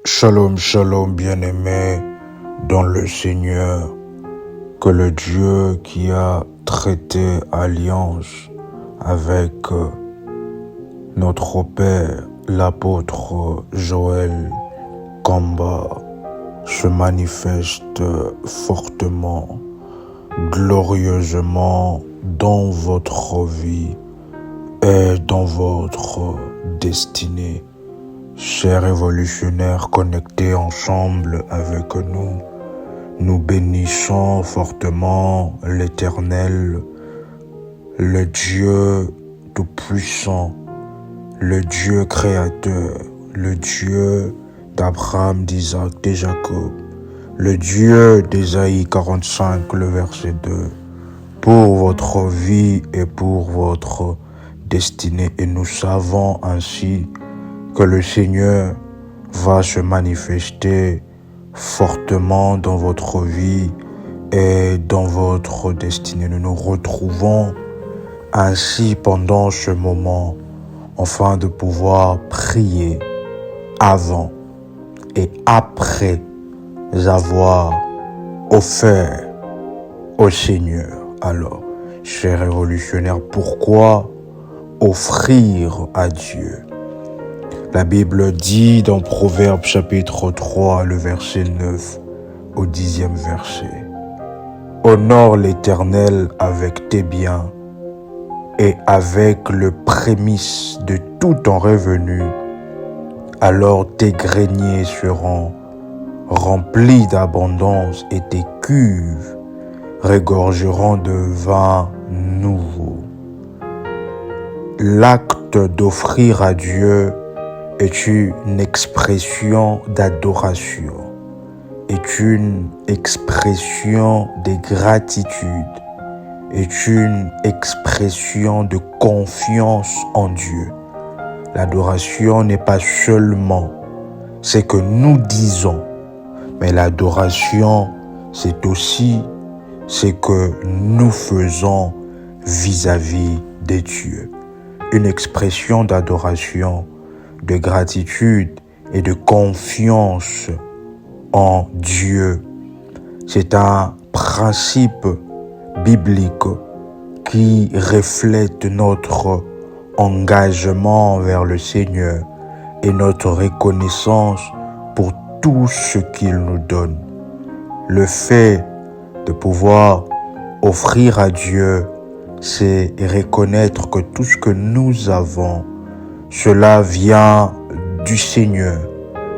Shalom, shalom, bien-aimés dans le Seigneur, que le Dieu qui a traité alliance avec notre Père, l'apôtre Joël Kamba, se manifeste fortement, glorieusement dans votre vie et dans votre destinée. Chers révolutionnaires connectés ensemble avec nous, nous bénissons fortement l'Éternel, le Dieu Tout-Puissant, le Dieu Créateur, le Dieu d'Abraham, d'Isaac, de Jacob, le Dieu d'Ésaïe 45, le verset 2, pour votre vie et pour votre destinée. Et nous savons ainsi que le Seigneur va se manifester fortement dans votre vie et dans votre destinée. Nous nous retrouvons ainsi pendant ce moment, afin de pouvoir prier avant et après avoir offert au Seigneur. Alors, chers révolutionnaires, pourquoi offrir à Dieu? La Bible dit dans Proverbes chapitre 3, le verset 9 au 10e verset. Honore l'Éternel avec tes biens et avec le prémice de tout ton revenu. Alors tes greniers seront remplis d'abondance et tes cuves regorgeront de vin nouveau. L'acte d'offrir à Dieu est une expression d'adoration, est une expression de gratitude, est une expression de confiance en Dieu. L'adoration n'est pas seulement ce que nous disons, mais l'adoration, c'est aussi ce que nous faisons vis-à-vis de Dieu. Une expression d'adoration, de gratitude et de confiance en Dieu. C'est un principe biblique qui reflète notre engagement vers le Seigneur et notre reconnaissance pour tout ce qu'il nous donne. Le fait de pouvoir offrir à Dieu, c'est reconnaître que tout ce que nous avons, cela vient du Seigneur,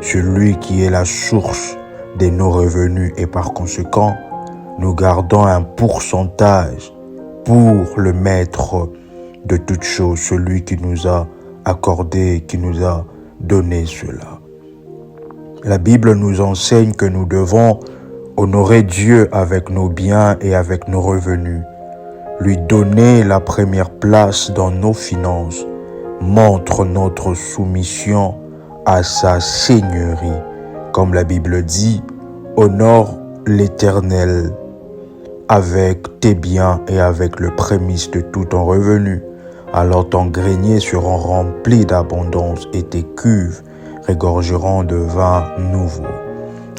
celui qui est la source de nos revenus, et par conséquent, nous gardons un pourcentage pour le maître de toutes choses, celui qui nous a accordé, qui nous a donné cela. La Bible nous enseigne que nous devons honorer Dieu avec nos biens et avec nos revenus, lui donner la première place dans nos finances, montre notre soumission à sa seigneurie. Comme la Bible dit, honore l'Éternel avec tes biens et avec le prémice de tout ton revenu. Alors ton grenier seront remplis d'abondance et tes cuves regorgeront de vin nouveau.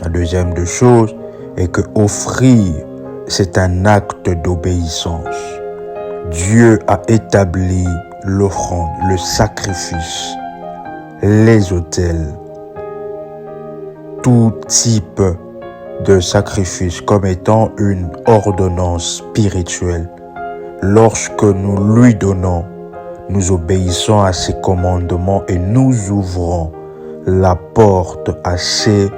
La deuxième des choses est que offrir, c'est un acte d'obéissance. Dieu a établi l'offrande, le sacrifice, les autels, tout type de sacrifice comme étant une ordonnance spirituelle. Lorsque nous lui donnons, nous obéissons à ses commandements et nous ouvrons la porte à ses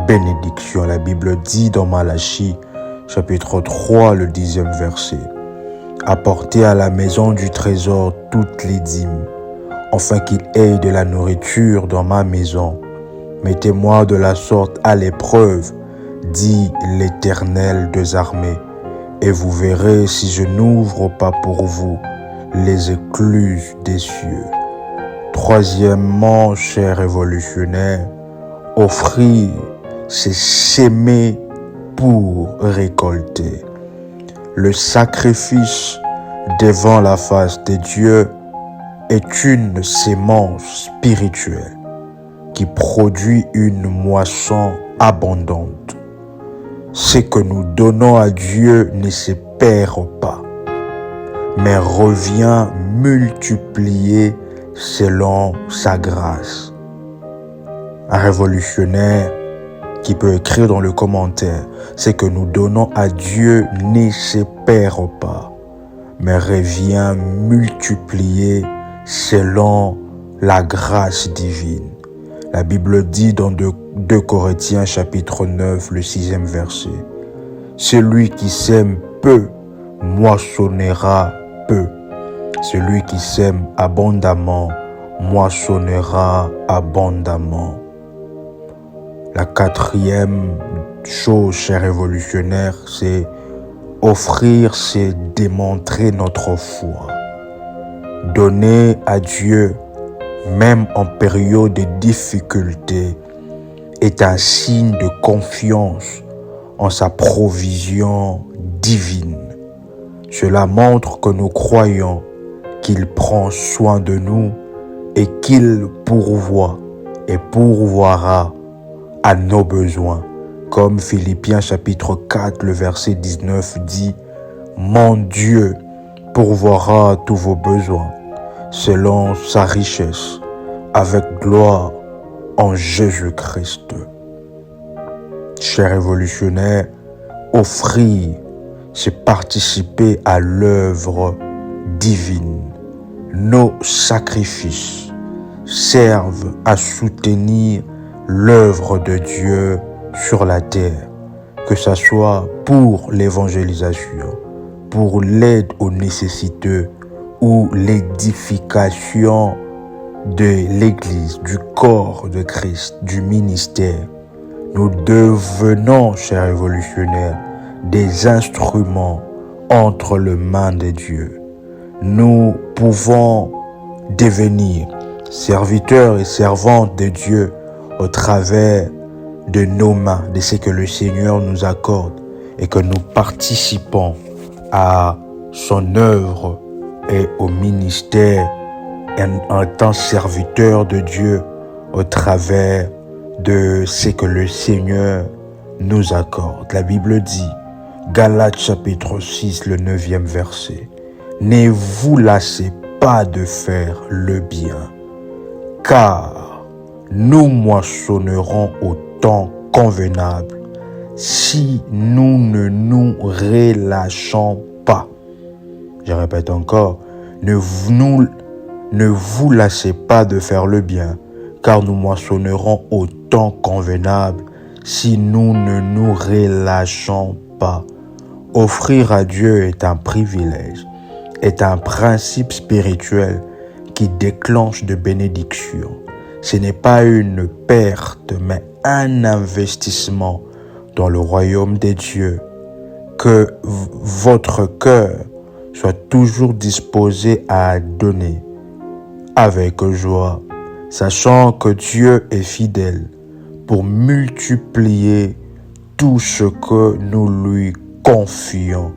bénédictions. La Bible dit dans Malachie, chapitre 3, le 10e verset. Apportez à la maison du trésor toutes les dîmes, afin qu'il ait de la nourriture dans ma maison. Mettez-moi de la sorte à l'épreuve, dit l'Éternel des armées, et vous verrez si je n'ouvre pas pour vous les écluses des cieux. Troisièmement, chers révolutionnaires, offrir, c'est s'aimer pour récolter. Le sacrifice devant la face de Dieu est une sémence spirituelle qui produit une moisson abondante. Ce que nous donnons à Dieu ne se perd pas, mais revient multiplié selon sa grâce. Un révolutionnaire qui peut écrire dans le commentaire, ce que nous donnons à Dieu ne se perd pas, mais revient multiplié selon la grâce divine. La Bible dit dans 2 Corinthiens chapitre 9, le 6e verset, « Celui qui sème peu moissonnera peu. Celui qui sème abondamment moissonnera abondamment. » La 4e chose, chers révolutionnaires, c'est offrir, c'est démontrer notre foi. Donner à Dieu, même en période de difficulté, est un signe de confiance en sa provision divine. Cela montre que nous croyons qu'il prend soin de nous et qu'il pourvoit et pourvoira à nos besoins. Comme Philippiens chapitre 4, le verset 19 dit, « Mon Dieu pourvoira à tous vos besoins selon sa richesse, avec gloire en Jésus-Christ. » Chers révolutionnaires, offrir, c'est participer à l'œuvre divine. Nos sacrifices servent à soutenir l'œuvre de Dieu sur la terre, que ce soit pour l'évangélisation, pour l'aide aux nécessiteux ou l'édification de l'Église, du corps de Christ, du ministère. Nous devenons, chers révolutionnaires, des instruments entre les mains de Dieu. Nous pouvons devenir serviteurs et servantes de Dieu au travers de nos mains, de ce que le Seigneur nous accorde et que nous participons à son œuvre et au ministère en tant que serviteurs de Dieu au travers de ce que le Seigneur nous accorde. La Bible dit, Galates chapitre 6, le 9e verset, « Ne vous lassez pas de faire le bien, car nous moissonnerons au temps convenable si nous ne nous relâchons pas. » Je répète encore, ne vous lassez pas de faire le bien, car nous moissonnerons au temps convenable si nous ne nous relâchons pas. Offrir à Dieu est un privilège, est un principe spirituel qui déclenche de bénédictions. Ce n'est pas une perte, mais un investissement dans le royaume des dieux. Que votre cœur soit toujours disposé à donner avec joie, sachant que Dieu est fidèle pour multiplier tout ce que nous lui confions.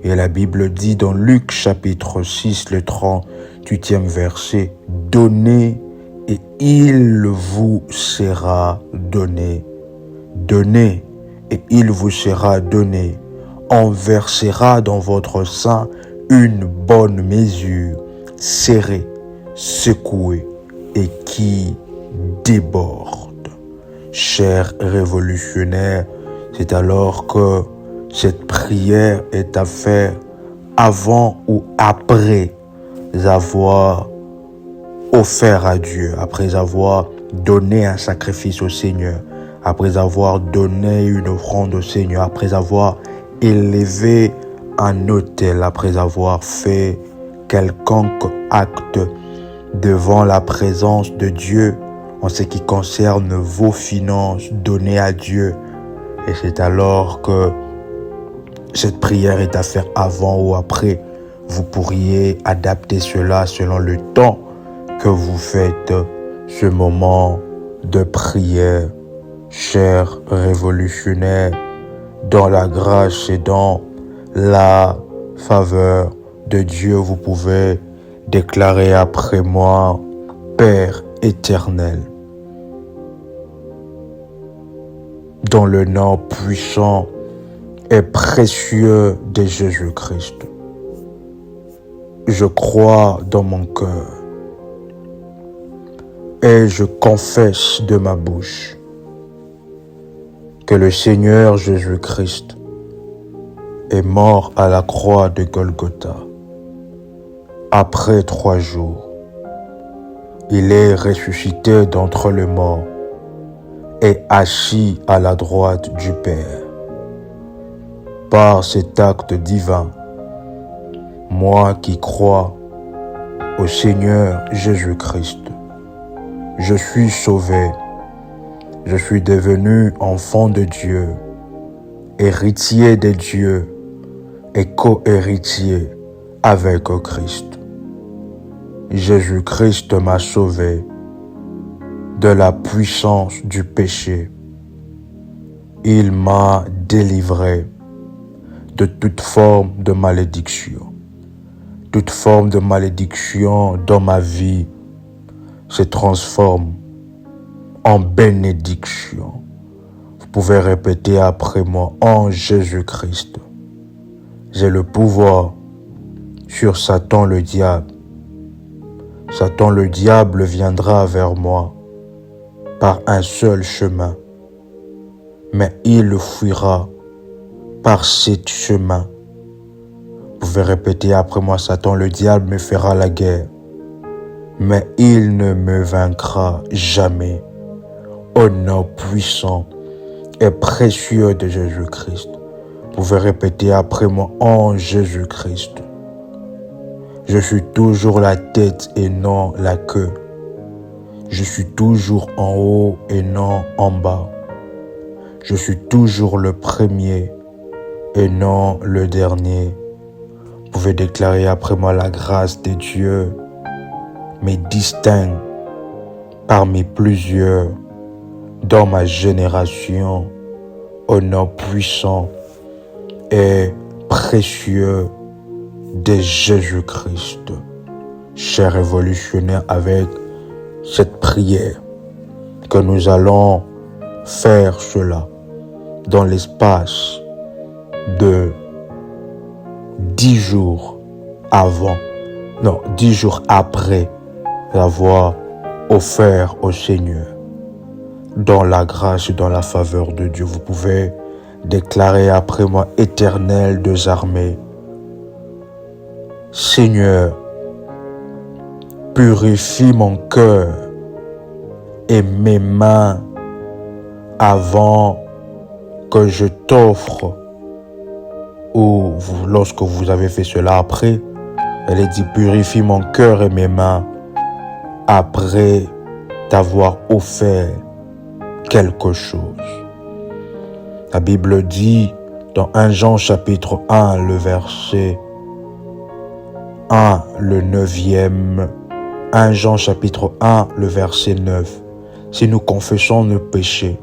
Et la Bible dit dans Luc chapitre 6, le 38e verset, « Donnez et il vous sera donné. Donnez et il vous sera donné. On versera dans votre sein une bonne mesure, serrée, secouée et qui déborde. » Chers révolutionnaires, c'est alors que cette prière est à faire avant ou après avoir offert à Dieu, après avoir donné un sacrifice au Seigneur, après avoir donné une offrande au Seigneur, après avoir élevé un autel, après avoir fait quelconque acte devant la présence de Dieu en ce qui concerne vos finances données à Dieu. Et c'est alors que cette prière est à faire avant ou après. Vous pourriez adapter cela selon le temps que vous faites ce moment de prière. Chers révolutionnaires, dans la grâce et dans la faveur de Dieu, vous pouvez déclarer après moi, Père éternel, dans le nom puissant et précieux de Jésus-Christ. Je crois dans mon cœur et je confesse de ma bouche que le Seigneur Jésus-Christ est mort à la croix de Golgotha. Après 3 jours, il est ressuscité d'entre les morts et assis à la droite du Père. Par cet acte divin, moi qui crois au Seigneur Jésus-Christ, je suis sauvé, je suis devenu enfant de Dieu, héritier de Dieu et co-héritier avec Christ. Jésus-Christ m'a sauvé de la puissance du péché. Il m'a délivré de toute forme de malédiction. Toute forme de malédiction dans ma vie se transforme en bénédiction. Vous pouvez répéter après moi: en Jésus-Christ, j'ai le pouvoir sur Satan le diable. Satan le diable viendra vers moi par un seul chemin, mais il fuira par 7 chemins. Vous pouvez répéter après moi: Satan le diable me fera la guerre, mais il ne me vaincra jamais. Au nom puissant et précieux de Jésus-Christ. Vous pouvez répéter après moi: en Jésus-Christ, je suis toujours la tête et non la queue. Je suis toujours en haut et non en bas. Je suis toujours le premier et non le dernier. Vous pouvez déclarer après moi: la grâce de Dieu me distingue parmi plusieurs dans ma génération, au nom puissant et précieux de Jésus-Christ. Chers révolutionnaires, avec cette prière que nous allons faire cela dans l'espace de 10 jours avant, 10 jours après l'avoir offert au Seigneur. Dans la grâce et dans la faveur de Dieu, vous pouvez déclarer après moi: Éternel des armées, Seigneur, purifie mon cœur et mes mains avant que je t'offre, ou lorsque vous avez fait cela après, elle a dit: purifie mon cœur et mes mains après t'avoir offert quelque chose. La Bible dit dans 1 Jean chapitre 1, le verset 1, le 9e, 1 Jean chapitre 1, le verset 9. Si nous confessons nos péchés,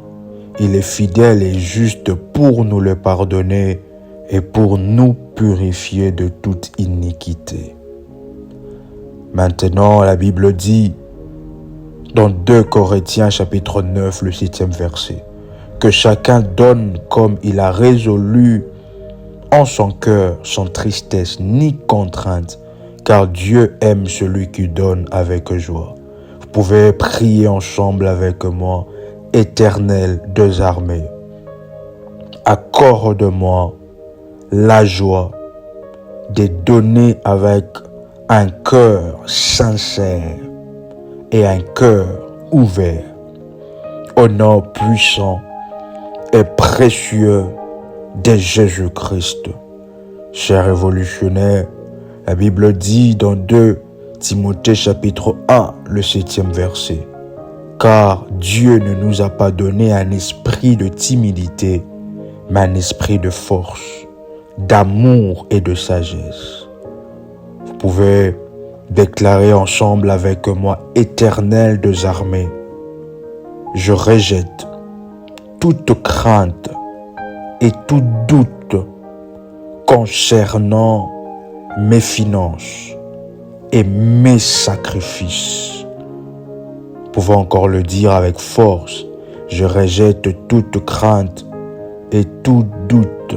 il est fidèle et juste pour nous le pardonner et pour nous purifier de toute iniquité. Maintenant, la Bible dit dans 2 Corinthiens chapitre 9, le 7e verset, que chacun donne comme il a résolu en son cœur, sans tristesse ni contrainte, car Dieu aime celui qui donne avec joie. Vous pouvez prier ensemble avec moi: Éternel des armées, accorde-moi la joie de donner avec un cœur sincère et un cœur ouvert, au nom puissant et précieux de Jésus-Christ. Chers révolutionnaires, la Bible dit dans 2 Timothée chapitre 1, le 7e verset, car Dieu ne nous a pas donné un esprit de timidité, mais un esprit de force, d'amour et de sagesse. Vous pouvez déclarer ensemble avec moi: Éternel des armées, je rejette toute crainte et tout doute concernant mes finances et mes sacrifices. Vous pouvez encore le dire avec force: Je rejette toute crainte et tout doute,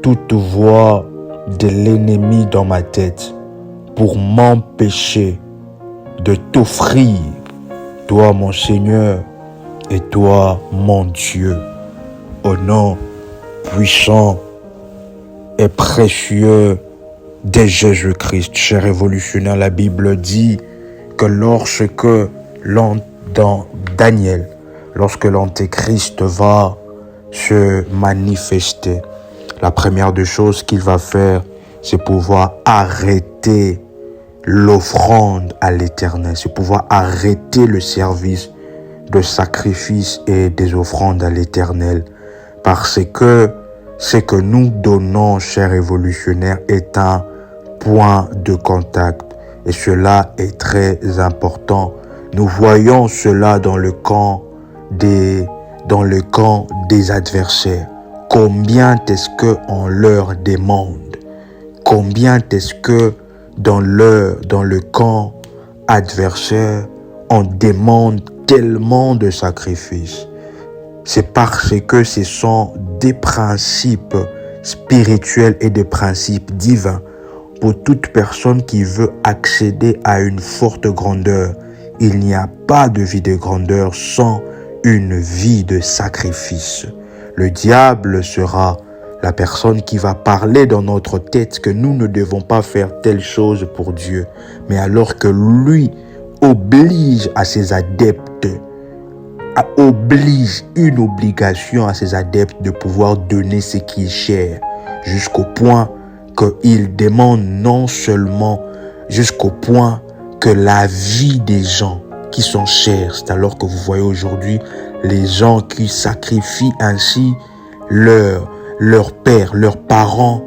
toute voix de l'ennemi dans ma tête pour m'empêcher de t'offrir, toi mon Seigneur et toi mon Dieu, au nom puissant et précieux de Jésus-Christ. Cher révolutionnaire, la Bible dit que dans Daniel, lorsque l'Antéchrist va se manifester, la première des choses qu'il va faire, c'est pouvoir arrêter l'offrande à l'Éternel, c'est pouvoir arrêter le service de sacrifices et des offrandes à l'Éternel, parce que ce que nous donnons, chers révolutionnaires, est un point de contact, et cela est très important. Nous voyons cela dans le camp des adversaires. Combien est-ce qu'on leur demande? Combien est-ce que dans le camp adversaire, on demande tellement de sacrifices? C'est parce que ce sont des principes spirituels et des principes divins. Pour toute personne qui veut accéder à une forte grandeur, il n'y a pas de vie de grandeur sans une vie de sacrifice. Le diable sera la personne qui va parler dans notre tête que nous ne devons pas faire telle chose pour Dieu. Mais alors que lui oblige à ses adeptes, oblige une obligation à ses adeptes de pouvoir donner ce qui est cher, jusqu'au point qu'il demande non seulement, jusqu'au point que la vie des gens qui sont chers, c'est alors que vous voyez aujourd'hui les gens qui sacrifient ainsi leur père, leurs parents,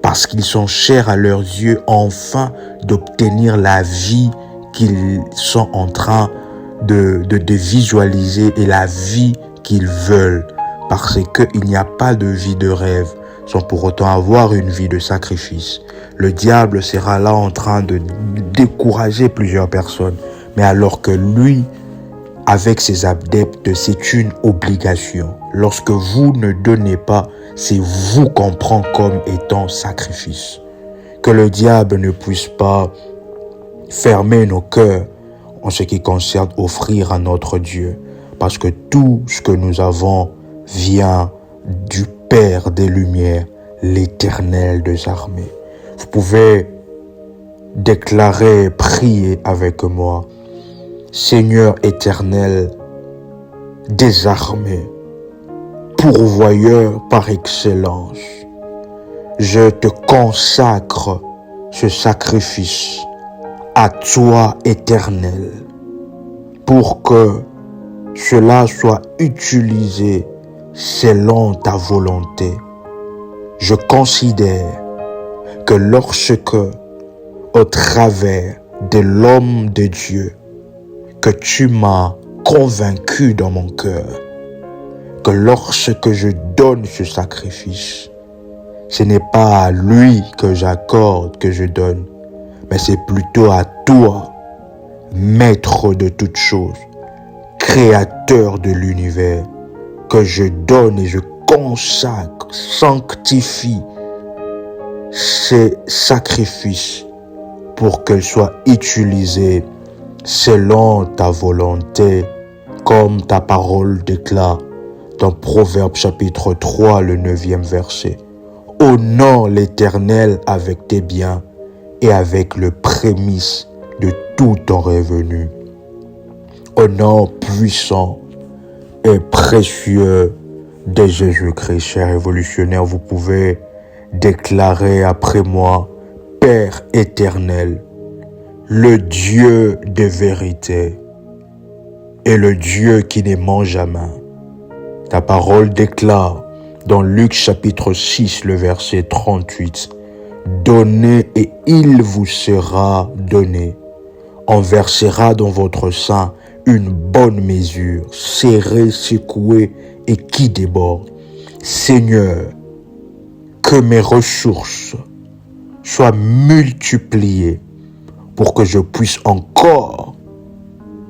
parce qu'ils sont chers à leurs yeux, afin d'obtenir la vie qu'ils sont en train de visualiser et la vie qu'ils veulent, parce qu'il n'y a pas de vie de rêve sans pour autant avoir une vie de sacrifice. Le diable sera là en train de décourager plusieurs personnes, mais alors que lui, avec ses adeptes, c'est une obligation. Lorsque vous ne donnez pas, c'est vous qu'on prend comme étant sacrifice. Que le diable ne puisse pas fermer nos cœurs en ce qui concerne offrir à notre Dieu, parce que tout ce que nous avons vient du Père des Lumières, l'Éternel des armées. Vous pouvez déclarer, prier avec moi. Seigneur éternel des armées, pourvoyeur par excellence, je te consacre ce sacrifice à toi éternel, pour que cela soit utilisé selon ta volonté. Je considère que lorsque, au travers de l'homme de Dieu, que tu m'as convaincu dans mon cœur, que lorsque je donne ce sacrifice, ce n'est pas à lui que j'accorde, que je donne, mais c'est plutôt à toi, maître de toutes choses, créateur de l'univers, que je donne et je consacre, sanctifie ces sacrifices pour qu'elles soient utilisées selon ta volonté, comme ta parole déclare dans Proverbe chapitre 3, le 9e verset. Honore l'Éternel avec tes biens et avec le prémice de tout ton revenu. Au nom puissant et précieux de Jésus-Christ, cher révolutionnaire, vous pouvez déclarer après moi: Père éternel, le Dieu de vérité et le Dieu qui ne ment jamais. Ta parole déclare dans Luc chapitre 6, le verset 38, donnez et il vous sera donné. On versera dans votre sein une bonne mesure, serrée, secouée et qui déborde. Seigneur, que mes ressources soient multipliées pour que je puisse encore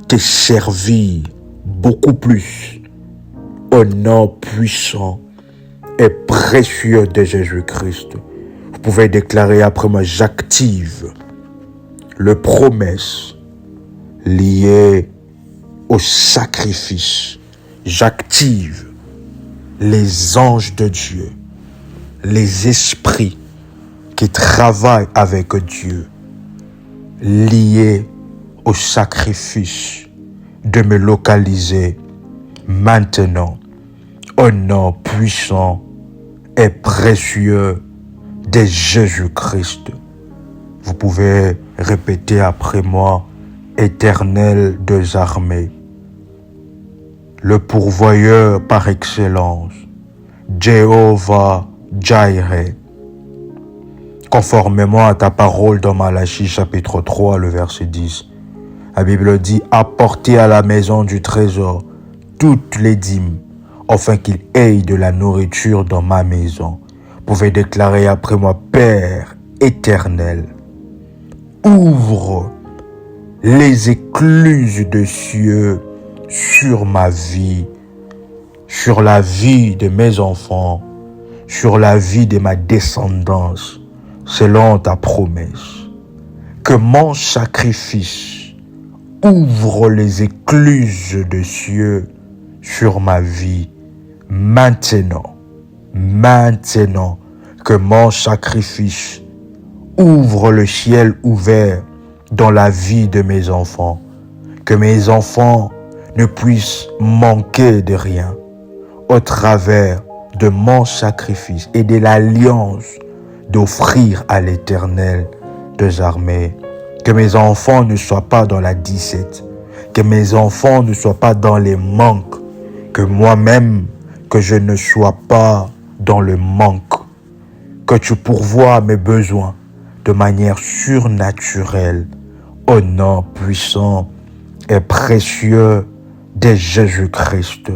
te servir beaucoup plus au nom puissant et précieux de Jésus-Christ. Vous pouvez déclarer après moi, j'active le promesse lié au sacrifice. J'active les anges de Dieu, les esprits qui travaillent avec Dieu, liés au sacrifice de me localiser maintenant au nom puissant et précieux de Jésus-Christ. Vous pouvez répéter après moi, Éternel des armées, le pourvoyeur par excellence, Jéhovah Jireh, conformément à ta parole dans Malachie chapitre 3, le verset 10. La Bible dit, apportez à la maison du trésor toutes les dîmes, afin qu'il ait de la nourriture dans ma maison. Vous pouvez déclarer après moi, Père éternel, ouvre les écluses des cieux sur ma vie, sur la vie de mes enfants, sur la vie de ma descendance, selon ta promesse. Que mon sacrifice ouvre les écluses des cieux sur ma vie, maintenant, que mon sacrifice ouvre le ciel ouvert dans la vie de mes enfants, que mes enfants ne puissent manquer de rien au travers de mon sacrifice et de l'alliance d'offrir à l'Éternel des armées. Que mes enfants ne soient pas dans la disette, que mes enfants ne soient pas dans les manques, que moi-même, que je ne sois pas dans le manque, que tu pourvoies mes besoins de manière surnaturelle, au nom puissant et précieux de Jésus-Christ.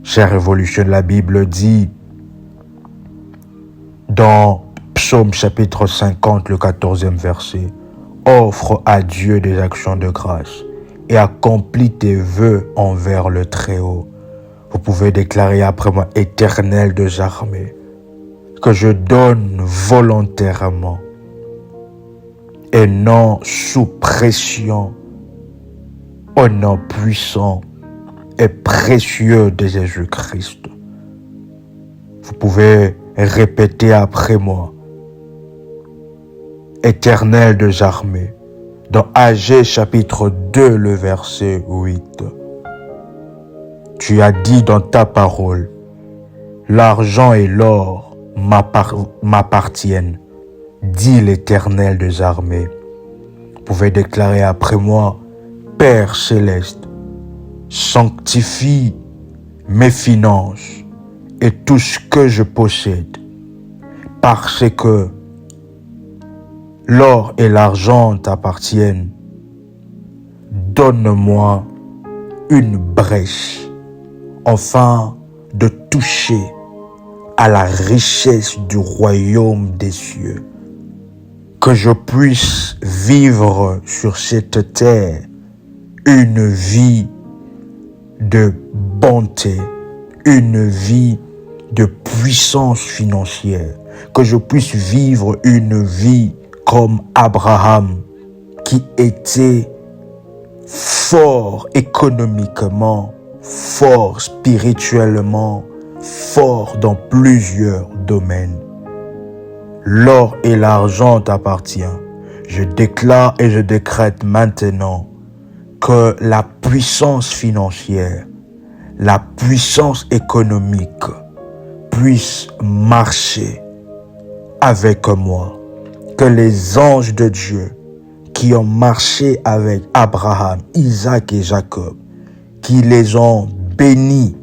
Chère Révolution, la Bible dit dans Psaume chapitre 50, le 14e verset, offre à Dieu des actions de grâce et accomplis tes vœux envers le Très-Haut. Vous pouvez déclarer après moi, Éternel des armées, que je donne volontairement et non sous pression, au nom puissant et précieux de Jésus-Christ. Vous pouvez répéter après moi, Éternel des armées, dans Agé chapitre 2, le verset 8. Tu as dit dans ta parole, l'argent et l'or m'appartiennent, dit l'Éternel des armées. Vous pouvez déclarer après moi, Père céleste, sanctifie mes finances et tout ce que je possède, parce que l'or et l'argent t'appartiennent. Donne-moi une brèche, afin de toucher à la richesse du royaume des cieux. Que je puisse vivre sur cette terre une vie de bonté, une vie de puissance financière. Que je puisse vivre une vie comme Abraham, qui était fort économiquement, fort spirituellement, fort dans plusieurs domaines. L'or et l'argent t'appartiennent. Je déclare et je décrète maintenant que la puissance financière, la puissance économique puisse marcher avec moi. Que les anges de Dieu qui ont marché avec Abraham, Isaac et Jacob, qui les ont bénis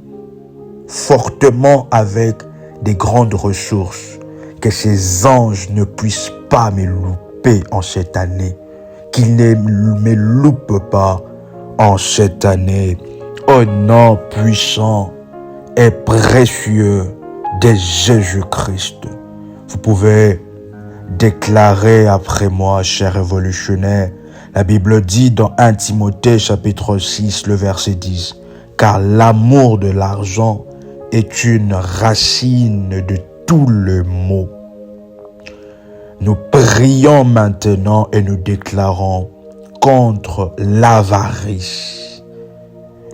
fortement avec des grandes ressources, que ces anges ne puissent pas me louper en cette année, qu'ils ne me loupent pas en cette année, au nom puissant et précieux de Jésus-Christ. Vous pouvez déclarer après moi, chers révolutionnaires, la Bible dit dans 1 Timothée chapitre 6, le verset 10, car l'amour de l'argent est une racine de tout le mot. Nous prions maintenant et nous déclarons contre l'avarice.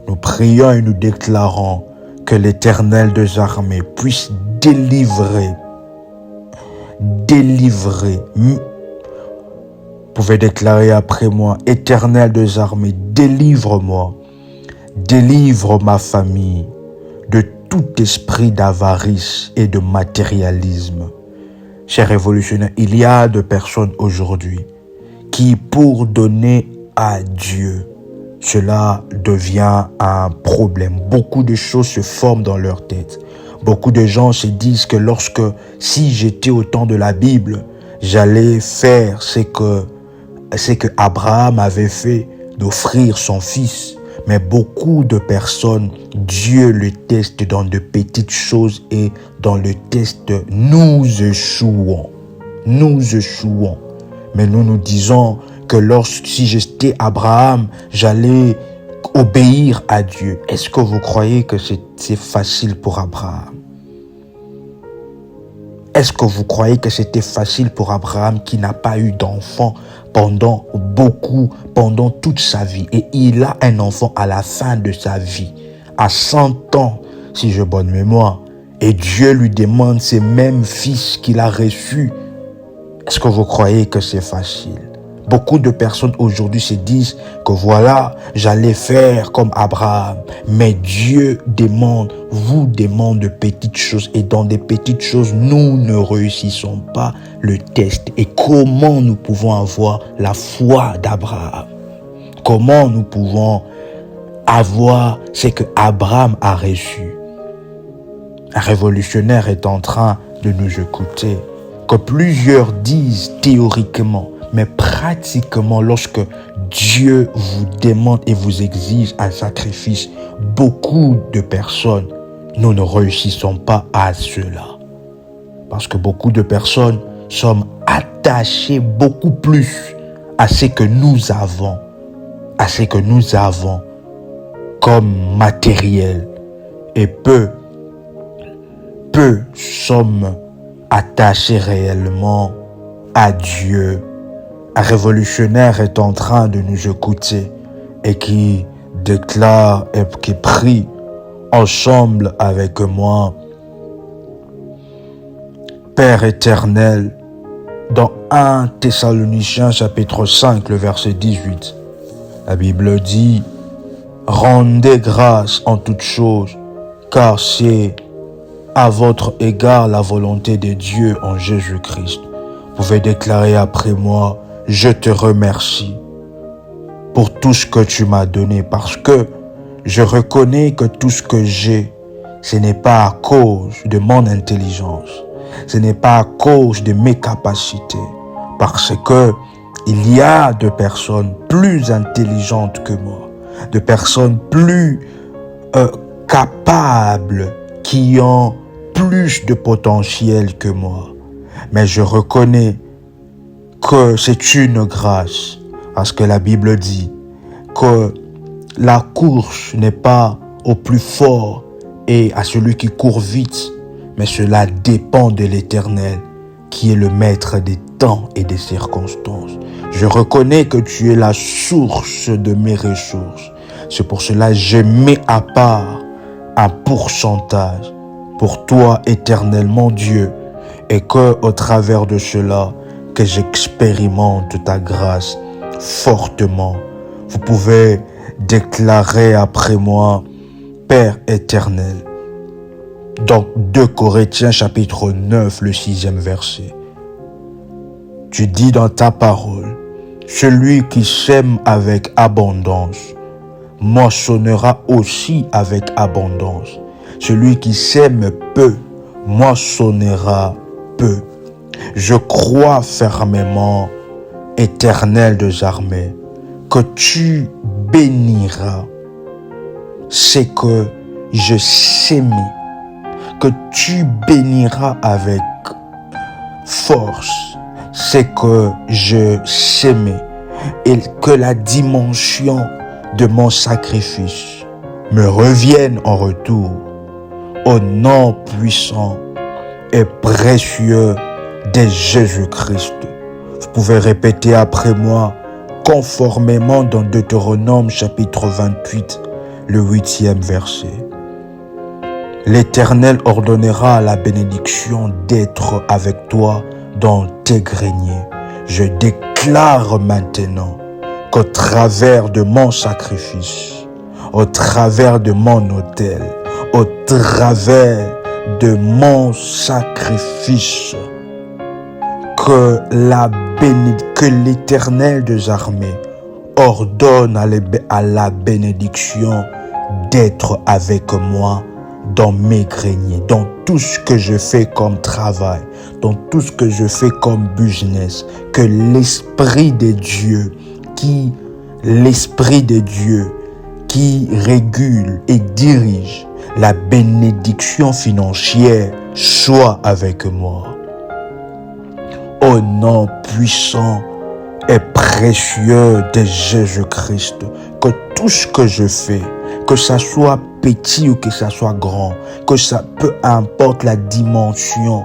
Nous prions et nous déclarons que l'Éternel des armées puisse délivrer. Vous pouvez déclarer après moi, Éternel des armées, délivre-moi, délivre ma famille de tout esprit d'avarice et de matérialisme. Chers révolutionnaires, il y a de personnes aujourd'hui qui, pour donner à Dieu, cela devient un problème. Beaucoup de choses se forment dans leur tête. Beaucoup de gens se disent que si j'étais au temps de la Bible, j'allais faire ce que Abraham avait fait, d'offrir son fils. Mais beaucoup de personnes, Dieu le teste dans de petites choses et dans le test, nous échouons. Nous échouons. Mais nous nous disons que si j'étais Abraham, j'allais obéir à Dieu. Est-ce que vous croyez que c'est facile pour Abraham? Est-ce que vous croyez que c'était facile pour Abraham qui n'a pas eu d'enfant pendant toute sa vie? Et il a un enfant à la fin de sa vie, à 100 ans, si j'ai bonne mémoire. Et Dieu lui demande ces mêmes fils qu'il a reçus. Est-ce que vous croyez que c'est facile? Beaucoup de personnes aujourd'hui se disent que voilà, j'allais faire comme Abraham. Mais Dieu vous demande de petites choses. Et dans des petites choses, nous ne réussissons pas le test. Et comment nous pouvons avoir la foi d'Abraham? Comment nous pouvons avoir ce que Abraham a reçu? Un révolutionnaire est en train de nous écouter. Que plusieurs disent théoriquement, mais pratiquement, lorsque Dieu vous demande et vous exige un sacrifice, beaucoup de personnes, nous ne réussissons pas à cela. Parce que beaucoup de personnes sommes attachées beaucoup plus à ce que nous avons, comme matériel. Et peu sommes attachés réellement à Dieu. Un révolutionnaire est en train de nous écouter et qui déclare et qui prie ensemble avec moi. Père éternel, dans 1 Thessaloniciens chapitre 5, le verset 18, la Bible dit « Rendez grâce en toutes choses, car c'est à votre égard la volonté de Dieu en Jésus-Christ. » Vous pouvez déclarer après moi, je te remercie pour tout ce que tu m'as donné, parce que je reconnais que tout ce que j'ai, ce n'est pas à cause de mon intelligence, ce n'est pas à cause de mes capacités, parce que il y a de personnes plus intelligentes que moi, de personnes plus capables, qui ont plus de potentiel que moi. Mais je reconnais que c'est une grâce, parce que la Bible dit que la course n'est pas au plus fort et à celui qui court vite, mais cela dépend de l'Éternel, qui est le maître des temps et des circonstances. Je reconnais que tu es la source de mes ressources. C'est pour cela que je mets à part un pourcentage pour toi, éternellement Dieu, et que au travers de cela, que j'expérimente ta grâce fortement. Vous pouvez déclarer après moi, Père éternel, dans 2 Corinthiens chapitre 9, le 6e verset. Tu dis dans ta parole, celui qui sème avec abondance, moissonnera aussi avec abondance. Celui qui sème peu, moissonnera peu. Je crois fermement, Éternel des armées, que tu béniras ce que je sémais, que tu béniras avec force ce que je sémais, et que la dimension de mon sacrifice me revienne en retour au nom puissant et précieux de Jésus-Christ. Vous pouvez répéter après moi, conformément dans Deutéronome chapitre 28, le 8e verset. L'Éternel ordonnera la bénédiction d'être avec toi dans tes greniers. Je déclare maintenant qu'au travers de mon sacrifice, au travers de mon autel, au travers de mon sacrifice, que l'Éternel des armées ordonne à la bénédiction d'être avec moi dans mes greniers, dans tout ce que je fais comme travail, dans tout ce que je fais comme business, que l'Esprit de Dieu qui régule et dirige la bénédiction financière soit avec moi. Au nom puissant et précieux de Jésus-Christ, que tout ce que je fais, que ça soit petit ou que ça soit grand, que ça peu importe la dimension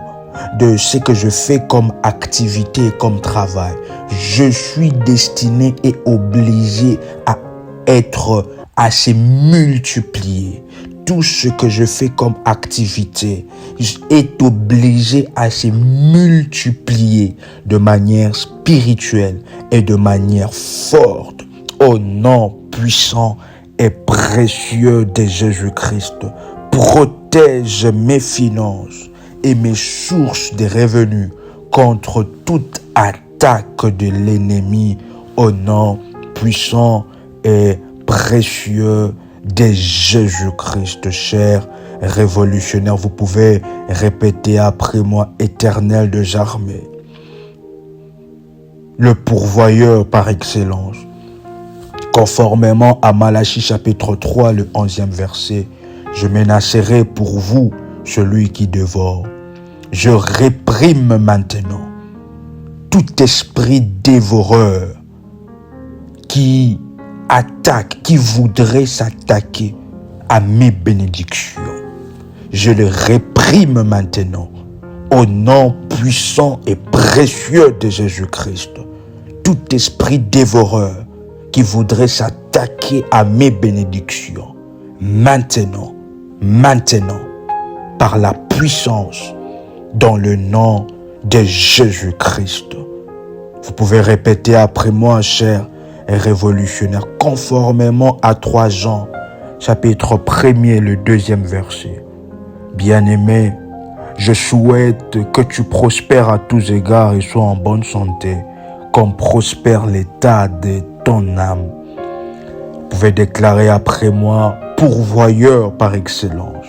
de ce que je fais comme activité, comme travail, je suis destiné et obligé à se multiplier. Tout ce que je fais comme activité est obligé à se multiplier de manière spirituelle et de manière forte. Au nom puissant et précieux de Jésus-Christ, protège mes finances et mes sources de revenus contre toute attaque de l'ennemi. Au nom puissant et précieux de Jésus-Christ. Cher révolutionnaire, vous pouvez répéter après moi, Éternel des armées, le pourvoyeur par excellence. Conformément à Malachie chapitre 3, le 11e verset, je menacerai pour vous celui qui dévore. Je réprime maintenant tout esprit dévoreur qui voudrait s'attaquer à mes bénédictions. Je le réprime maintenant au nom puissant et précieux de Jésus-Christ. Tout esprit dévoreur qui voudrait s'attaquer à mes bénédictions, maintenant, par la puissance, dans le nom de Jésus-Christ. Vous pouvez répéter après moi, cher révolutionnaire, conformément à 3 Jean, chapitre 1er, le 2e verset. Bien-aimé, je souhaite que tu prospères à tous égards et sois en bonne santé, comme prospère l'état de ton âme. Vous pouvez déclarer après moi, pourvoyeur par excellence,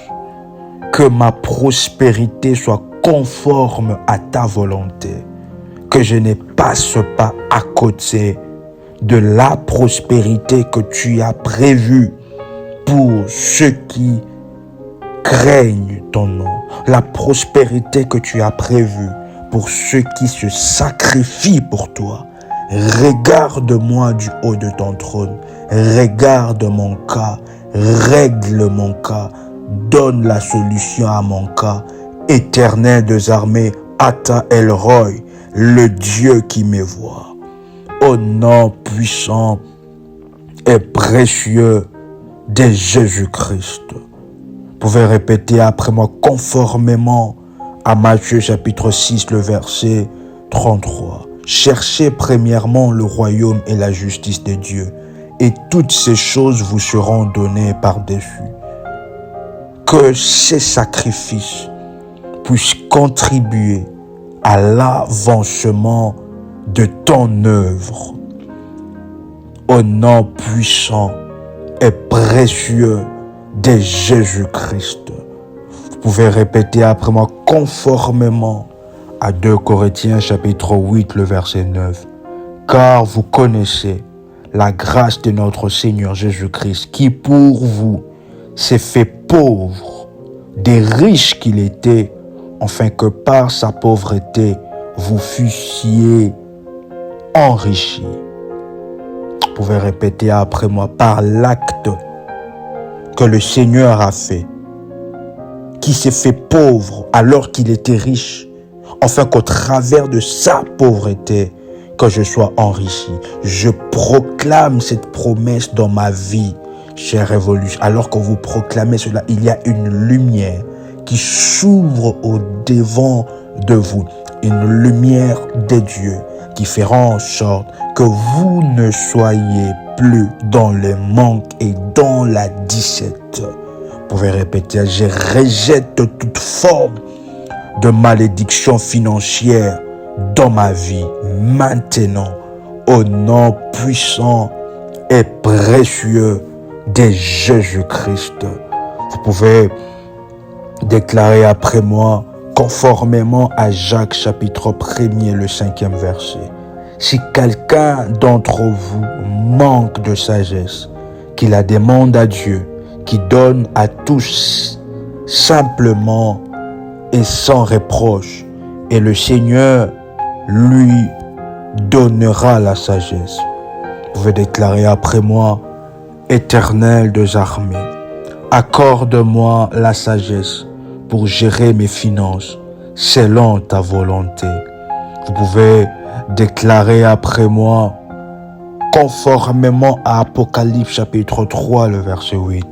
que ma prospérité soit conforme à ta volonté, que je ne passe pas à côté de la prospérité que tu as prévue pour ceux qui craignent ton nom, la prospérité que tu as prévue pour ceux qui se sacrifient pour toi. Regarde-moi du haut de ton trône, regarde mon cas, règle mon cas, donne la solution à mon cas. Éternel des armées, Ata El Roi, le Dieu qui me voit. Au nom puissant et précieux de Jésus-Christ. Vous pouvez répéter après moi, conformément à Matthieu chapitre 6, le verset 33. Cherchez premièrement le royaume et la justice de Dieu, et toutes ces choses vous seront données par-dessus. Que ces sacrifices puissent contribuer à l'avancement de ton œuvre. Au nom puissant et précieux de Jésus-Christ. Vous pouvez répéter après moi, conformément à 2 Corinthiens chapitre 8, le verset 9. Car vous connaissez la grâce de notre Seigneur Jésus-Christ, qui pour vous s'est fait pauvre, des riches qu'il était, afin que par sa pauvreté, vous fussiez enrichis. Vous pouvez répéter après moi, par l'acte que le Seigneur a fait, qui s'est fait pauvre alors qu'il était riche, afin qu'au travers de sa pauvreté, que je sois enrichi. Je proclame cette promesse dans ma vie, chère Révolution. Alors que vous proclamez cela, il y a une lumière qui s'ouvre au devant de vous. Une lumière des dieux qui fera en sorte que vous ne soyez plus dans le manque et dans la disette. Vous pouvez répéter, je rejette toute forme de malédiction financière dans ma vie maintenant, au nom puissant et précieux de Jésus-Christ. Vous pouvez déclarer après moi, conformément à Jacques chapitre 1er, le 5e verset. Si quelqu'un d'entre vous manque de sagesse, qu'il la demande à Dieu, qui donne à tous simplement et sans reproche, et le Seigneur lui donnera la sagesse. Vous pouvez déclarer après moi, Éternel des armées, accorde-moi la sagesse pour gérer mes finances selon ta volonté. Vous pouvez déclarer après moi, conformément à Apocalypse chapitre 3, le verset 8.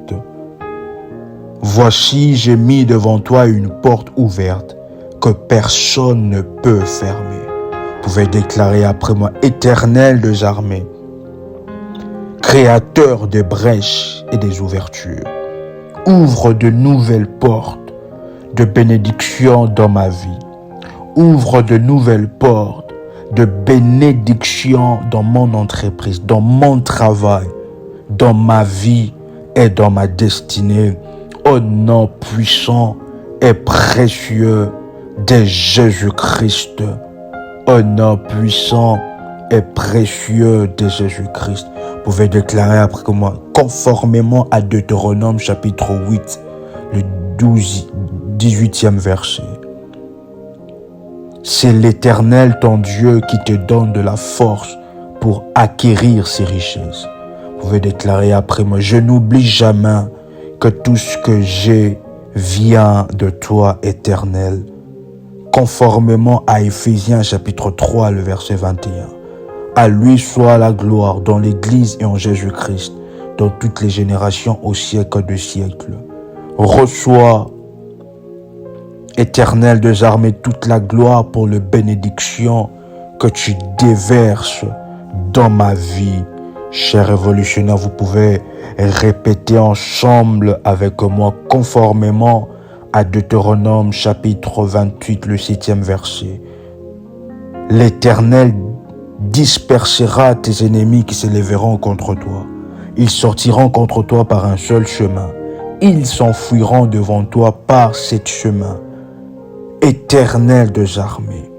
Voici, j'ai mis devant toi une porte ouverte que personne ne peut fermer. Vous pouvez déclarer après moi, Éternel des armées, Créateur des brèches et des ouvertures, ouvre de nouvelles portes de bénédiction dans ma vie. Ouvre de nouvelles portes de bénédiction dans mon entreprise, dans mon travail, dans ma vie et dans ma destinée. Au nom puissant et précieux de Jésus-Christ. Au nom puissant et précieux de Jésus-Christ. Vous pouvez déclarer après moi, conformément à Deutéronome chapitre 8, le 18e verset. C'est l'Éternel ton Dieu qui te donne de la force pour acquérir ces richesses. Vous pouvez déclarer après moi, je n'oublie jamais que tout ce que j'ai vient de toi, Éternel. Conformément à Éphésiens chapitre 3, le verset 21. À lui soit la gloire dans l'Église et en Jésus-Christ, dans toutes les générations au siècle de siècles. Reçois, Éternel des armées, toute la gloire pour les bénédictions que tu déverses dans ma vie. Chers révolutionnaires, vous pouvez répéter ensemble avec moi, conformément à Deutéronome chapitre 28, le 7e verset. L'Éternel dispersera tes ennemis qui s'élèveront contre toi. Ils sortiront contre toi par un seul chemin. Ils s'enfuiront devant toi par ce chemin. Éternel des armées,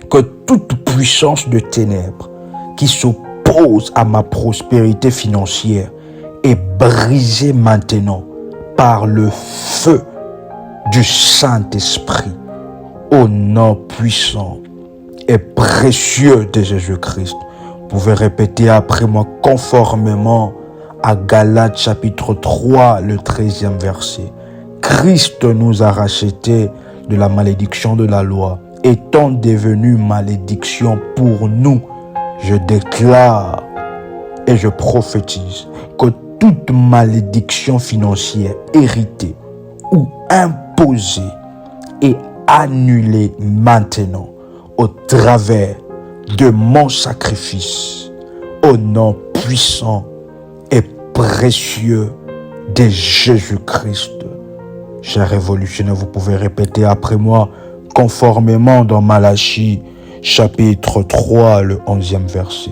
que toute puissance de ténèbres qui s'oppose à ma prospérité financière est brisée maintenant par le feu du Saint-Esprit, au nom puissant et précieux de Jésus-Christ. Vous pouvez répéter après moi, conformément à Galates chapitre 3, le 13e verset. Christ nous a rachetés de la malédiction de la loi, étant devenu malédiction pour nous. Je déclare et je prophétise que toute malédiction financière héritée ou imposée est annulée maintenant au travers de mon sacrifice, au nom puissant et précieux de Jésus-Christ. Chers révolutionnaires, vous pouvez répéter après moi, conformément dans Malachie, chapitre 3, le 11e verset.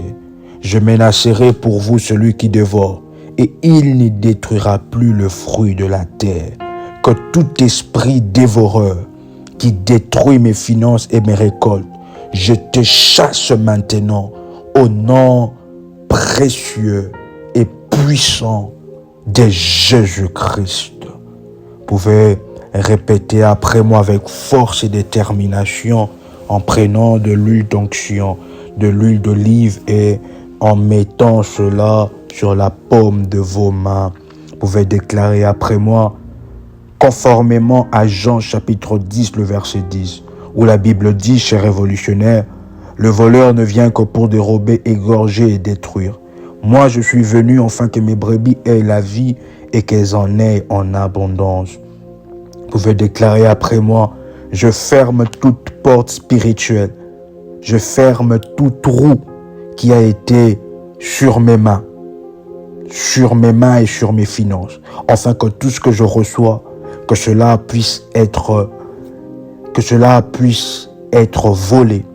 Je menacerai pour vous celui qui dévore, et il n'y détruira plus le fruit de la terre. Que tout esprit dévoreur qui détruit mes finances et mes récoltes, je te chasse maintenant au nom précieux et puissant de Jésus-Christ. Vous pouvez répéter après moi avec force et détermination en prenant de l'huile d'onction, de l'huile d'olive et en mettant cela sur la paume de vos mains. Vous pouvez déclarer après moi, conformément à Jean chapitre 10, le verset 10, où la Bible dit, chers révolutionnaires, le voleur ne vient que pour dérober, égorger et détruire. Moi, je suis venu afin que mes brebis aient la vie et qu'elles en aient en abondance. Vous pouvez déclarer après moi, je ferme toute porte spirituelle. Je ferme tout trou qui a été sur mes mains et sur mes finances, afin que tout ce que je reçois, que cela puisse être volé,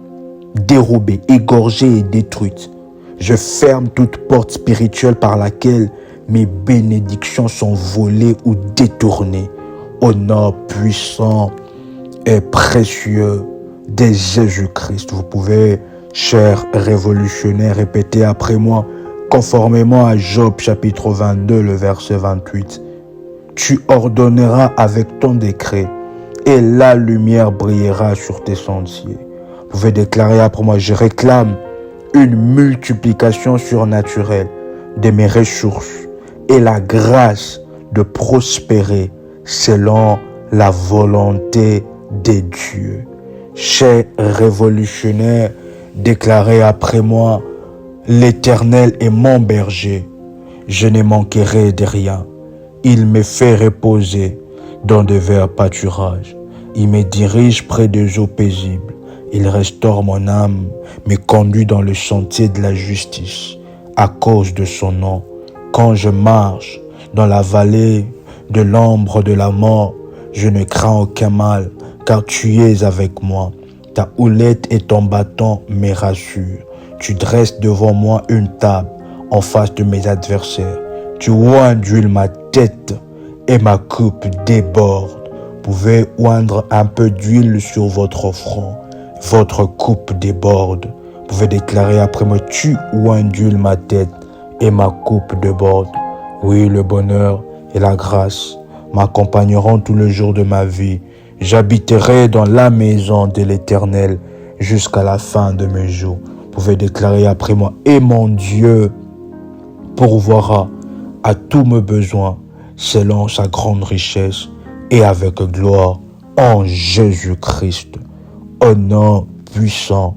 dérobé, égorgé et détruite. Je ferme toute porte spirituelle par laquelle mes bénédictions sont volées ou détournées. Au nom puissant et précieux de Jésus-Christ. Vous pouvez, chers révolutionnaires, répéter après moi, conformément à Job chapitre 22, le verset 28. Tu ordonneras avec ton décret et la lumière brillera sur tes sentiers. Vous pouvez déclarer après moi, je réclame une multiplication surnaturelle de mes ressources et la grâce de prospérer selon la volonté de Dieu. Chers révolutionnaires, déclarez après moi, l'Éternel est mon berger, je ne manquerai de rien. Il me fait reposer dans de verts pâturages. Il me dirige près des eaux paisibles. Il restaure mon âme, me conduit dans le sentier de la justice, à cause de son nom. Quand je marche dans la vallée de l'ombre de la mort, je ne crains aucun mal, car tu es avec moi. Ta houlette et ton bâton me rassurent. Tu dresses devant moi une table en face de mes adversaires. Tu oins d'huile ma tête et ma coupe déborde. Vous pouvez oindre un peu d'huile sur votre front. Votre coupe déborde. Vous pouvez déclarer après moi, tu oins d'huile ma tête et ma coupe déborde. Oui, le bonheur et la grâce m'accompagneront tous les jours de ma vie. J'habiterai dans la maison de l'Éternel jusqu'à la fin de mes jours. Vous pouvez déclarer après moi, et mon Dieu pourvoira à tous mes besoins selon sa grande richesse et avec gloire en Jésus-Christ. Au nom puissant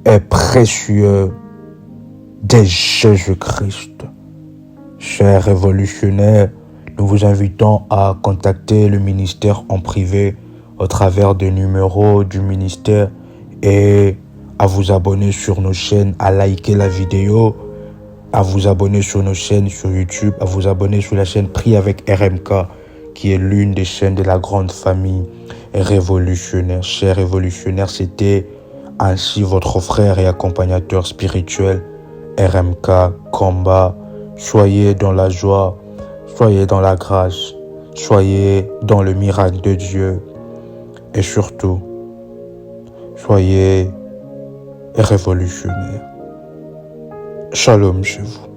et précieux de Jésus-Christ. Chers révolutionnaires, nous vous invitons à contacter le ministère en privé au travers des numéros du ministère et à vous abonner sur nos chaînes, à liker la vidéo, à vous abonner sur nos chaînes sur YouTube, à vous abonner sur la chaîne Prie avec RMK, qui est l'une des chaînes de la grande famille révolutionnaire. Chers révolutionnaires, c'était ainsi votre frère et accompagnateur spirituel, RMK Combat. Soyez dans la joie, soyez dans la grâce, soyez dans le miracle de Dieu et surtout, soyez révolutionnaires. Shalom chez vous.